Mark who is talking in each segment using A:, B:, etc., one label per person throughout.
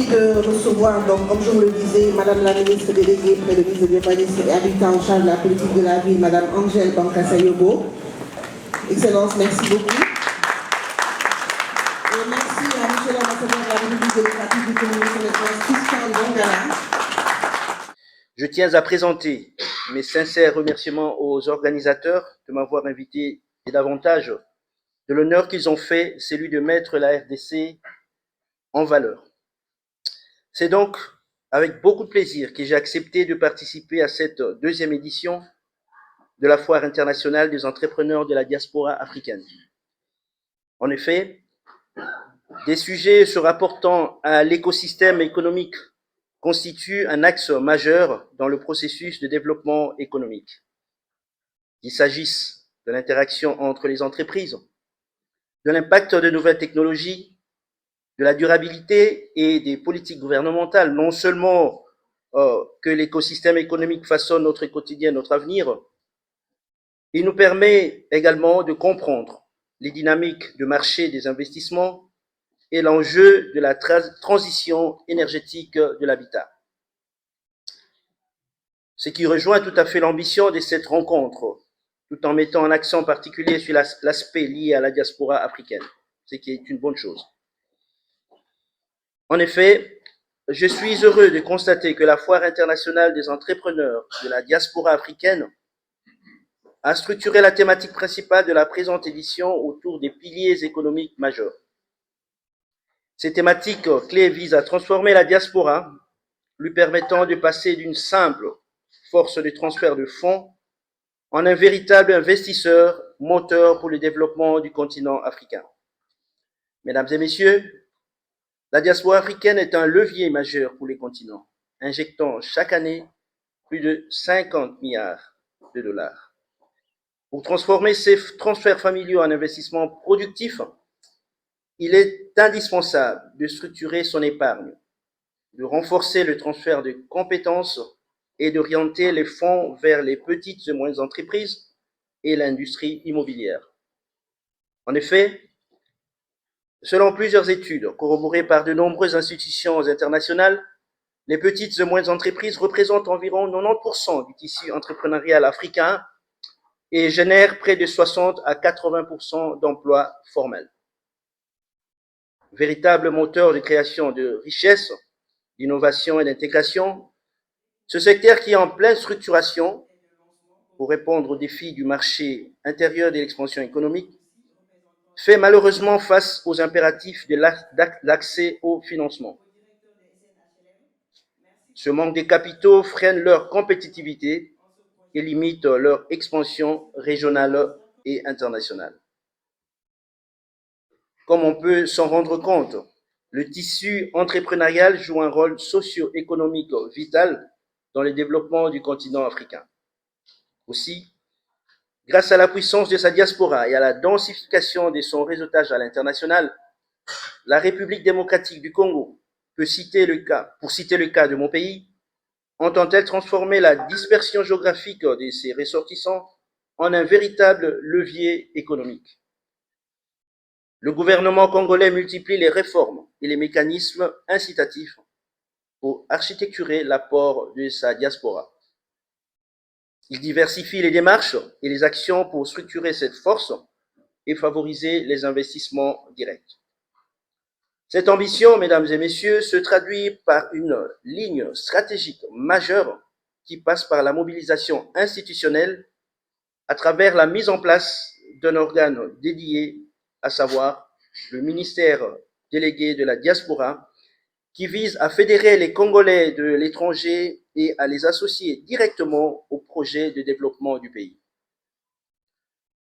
A: merci de recevoir, donc, comme je vous le disais, Madame la ministre déléguée près le ministre de l'Urbanisme et habitant en charge de la politique de la ville, Madame Angèle Banka-Sayobo. Excellence, merci beaucoup. Et merci à Monsieur l'ambassadeur de la République démocratique du Congo, son Excellence Christian Bongala.
B: Je tiens à présenter mes sincères remerciements aux organisateurs de m'avoir invité et davantage de l'honneur qu'ils ont fait, celui de mettre la RDC en valeur. C'est donc avec beaucoup de plaisir que j'ai accepté de participer à cette deuxième édition de la Foire internationale des entrepreneurs de la diaspora africaine. En effet, des sujets se rapportant à l'écosystème économique constituent un axe majeur dans le processus de développement économique. Qu'il s'agisse de l'interaction entre les entreprises, de l'impact de nouvelles technologies, de la durabilité et des politiques gouvernementales, non seulement que l'écosystème économique façonne notre quotidien, notre avenir, il nous permet également de comprendre les dynamiques de marché des investissements et l'enjeu de la transition énergétique de l'habitat. Ce qui rejoint tout à fait l'ambition de cette rencontre, tout en mettant un accent particulier sur l'aspect lié à la diaspora africaine, ce qui est une bonne chose. En effet, je suis heureux de constater que la Foire internationale des entrepreneurs de la diaspora africaine a structuré la thématique principale de la présente édition autour des piliers économiques majeurs. Ces thématiques clés visent à transformer la diaspora, lui permettant de passer d'une simple force de transfert de fonds en un véritable investisseur moteur pour le développement du continent africain. Mesdames et messieurs, la diaspora africaine est un levier majeur pour les continents, injectant chaque année plus de 50 milliards de dollars. Pour transformer ces transferts familiaux en investissements productifs, il est indispensable de structurer son épargne, de renforcer le transfert de compétences et d'orienter les fonds vers les petites et moyennes entreprises et l'industrie immobilière. En effet, selon plusieurs études corroborées par de nombreuses institutions internationales, les petites et moyennes entreprises représentent environ 90% du tissu entrepreneurial africain et génèrent près de 60 à 80% d'emplois formels. Véritable moteur de création de richesses, d'innovation et d'intégration, ce secteur qui est en pleine structuration pour répondre aux défis du marché intérieur et de l'expansion économique, fait malheureusement face aux impératifs de l'accès au financement. Ce manque de capitaux freine leur compétitivité et limite leur expansion régionale et internationale. Comme on peut s'en rendre compte, le tissu entrepreneurial joue un rôle socio-économique vital dans le développement du continent africain. Aussi, grâce à la puissance de sa diaspora et à la densification de son réseautage à l'international, la République démocratique du Congo, pour citer le cas de mon pays, entend-elle transformer la dispersion géographique de ses ressortissants en un véritable levier économique. Le gouvernement congolais multiplie les réformes et les mécanismes incitatifs pour architecturer l'apport de sa diaspora. Il diversifie les démarches et les actions pour structurer cette force et favoriser les investissements directs. Cette ambition, mesdames et messieurs, se traduit par une ligne stratégique majeure qui passe par la mobilisation institutionnelle à travers la mise en place d'un organe dédié, à savoir le ministère délégué de la diaspora, qui vise à fédérer les Congolais de l'étranger et à les associer directement au projet de développement du pays.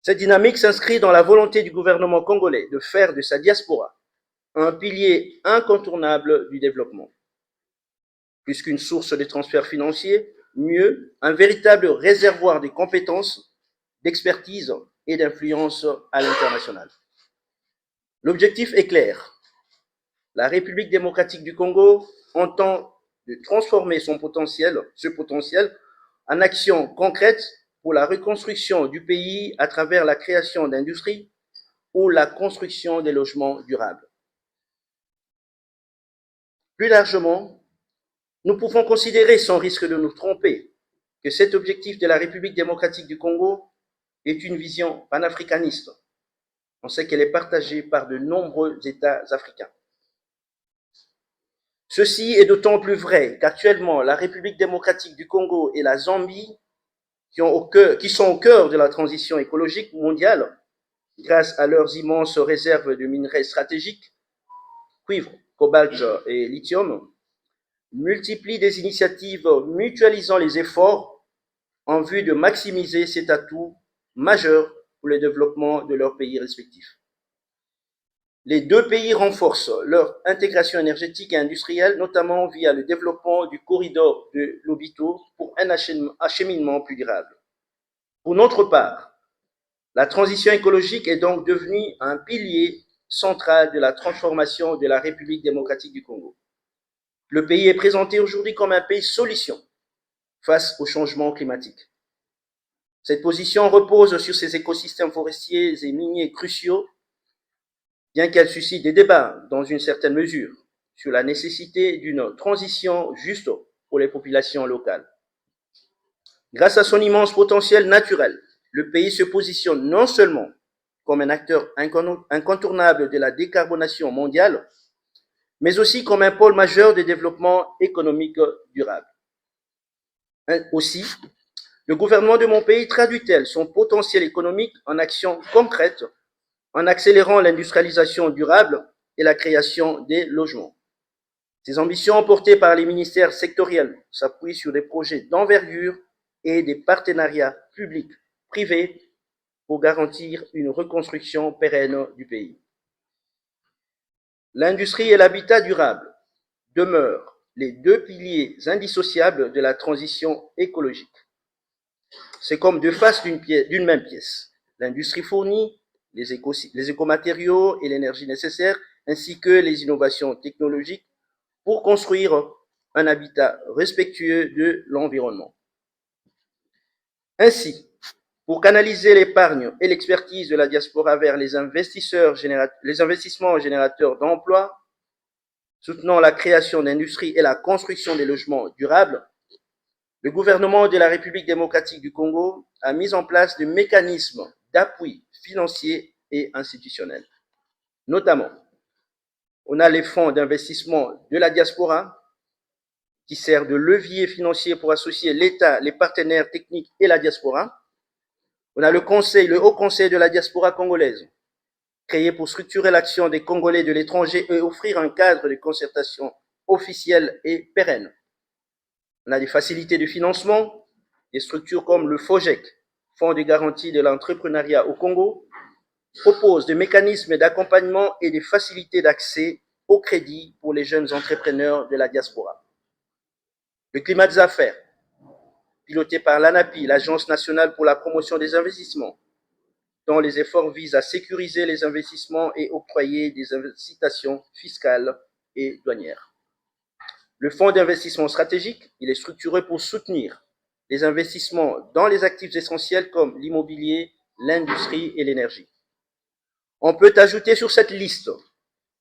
B: Cette dynamique s'inscrit dans la volonté du gouvernement congolais de faire de sa diaspora un pilier incontournable du développement. Plus qu'une source de transferts financiers, mieux, un véritable réservoir de compétences, d'expertise et d'influence à l'international. L'objectif est clair. La République démocratique du Congo entend de transformer ce potentiel en actions concrètes pour la reconstruction du pays à travers la création d'industries ou la construction des logements durables. Plus largement, nous pouvons considérer, sans risque de nous tromper, que cet objectif de la République démocratique du Congo est une vision panafricaniste. On sait qu'elle est partagée par de nombreux États africains. Ceci est d'autant plus vrai qu'actuellement, la République démocratique du Congo et la Zambie, qui sont au cœur de la transition écologique mondiale, grâce à leurs immenses réserves de minerais stratégiques, cuivre, cobalt et lithium, multiplient des initiatives mutualisant les efforts en vue de maximiser cet atout majeur pour le développement de leurs pays respectifs. Les deux pays renforcent leur intégration énergétique et industrielle, notamment via le développement du corridor de Lobito pour un acheminement plus durable. Pour notre part, la transition écologique est donc devenue un pilier central de la transformation de la République démocratique du Congo. Le pays est présenté aujourd'hui comme un pays solution face au changement climatique. Cette position repose sur ses écosystèmes forestiers et miniers cruciaux, bien qu'elle suscite des débats dans une certaine mesure sur la nécessité d'une transition juste pour les populations locales. Grâce à son immense potentiel naturel, le pays se positionne non seulement comme un acteur incontournable de la décarbonation mondiale, mais aussi comme un pôle majeur de développement économique durable. Aussi, le gouvernement de mon pays traduit-elle son potentiel économique en actions concrètes en accélérant l'industrialisation durable et la création des logements. Ces ambitions portées par les ministères sectoriels s'appuient sur des projets d'envergure et des partenariats publics-privés pour garantir une reconstruction pérenne du pays. L'industrie et l'habitat durable demeurent les deux piliers indissociables de la transition écologique. C'est comme deux faces d'une même pièce. L'industrie fournit les écomatériaux et l'énergie nécessaire, ainsi que les innovations technologiques pour construire un habitat respectueux de l'environnement. Ainsi, pour canaliser l'épargne et l'expertise de la diaspora vers les investissements générateurs d'emplois, soutenant la création d'industries et la construction des logements durables, le gouvernement de la République démocratique du Congo a mis en place des mécanismes d'appui financier et institutionnel. Notamment, on a les fonds d'investissement de la diaspora qui servent de levier financier pour associer l'État, les partenaires techniques et la diaspora. On a le Haut Conseil de la diaspora congolaise, créé pour structurer l'action des Congolais de l'étranger et offrir un cadre de concertation officiel et pérenne. On a des facilités de financement, des structures comme le FOGEC, Fonds de garantie de l'entrepreneuriat au Congo, proposent des mécanismes d'accompagnement et des facilités d'accès au crédit pour les jeunes entrepreneurs de la diaspora. Le climat des affaires, piloté par l'ANAPI, l'Agence nationale pour la promotion des investissements, dont les efforts visent à sécuriser les investissements et octroyer des incitations fiscales et douanières. Le fonds d'investissement stratégique, il est structuré pour soutenir les investissements dans les actifs essentiels comme l'immobilier, l'industrie et l'énergie. On peut ajouter sur cette liste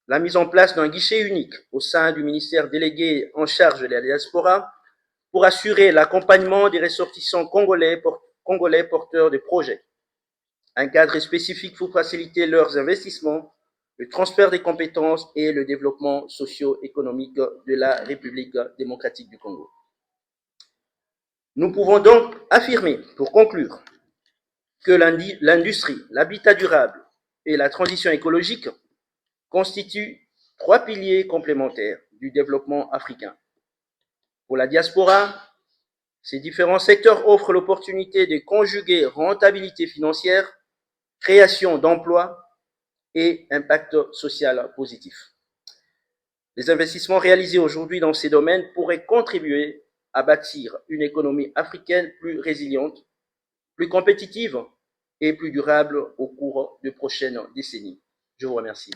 B: la mise en place d'un guichet unique au sein du ministère délégué en charge de la diaspora pour assurer l'accompagnement des ressortissants congolais porteurs de projets. Un cadre spécifique pour faciliter leurs investissements, le transfert des compétences et le développement socio-économique de la République démocratique du Congo. Nous pouvons donc affirmer, pour conclure, que l'industrie, l'habitat durable et la transition écologique constituent trois piliers complémentaires du développement africain. Pour la diaspora, ces différents secteurs offrent l'opportunité de conjuguer rentabilité financière, création d'emplois et impact social positif. Les investissements réalisés aujourd'hui dans ces domaines pourraient contribuer à bâtir une économie africaine plus résiliente, plus compétitive et plus durable au cours de prochaines décennies. Je vous remercie.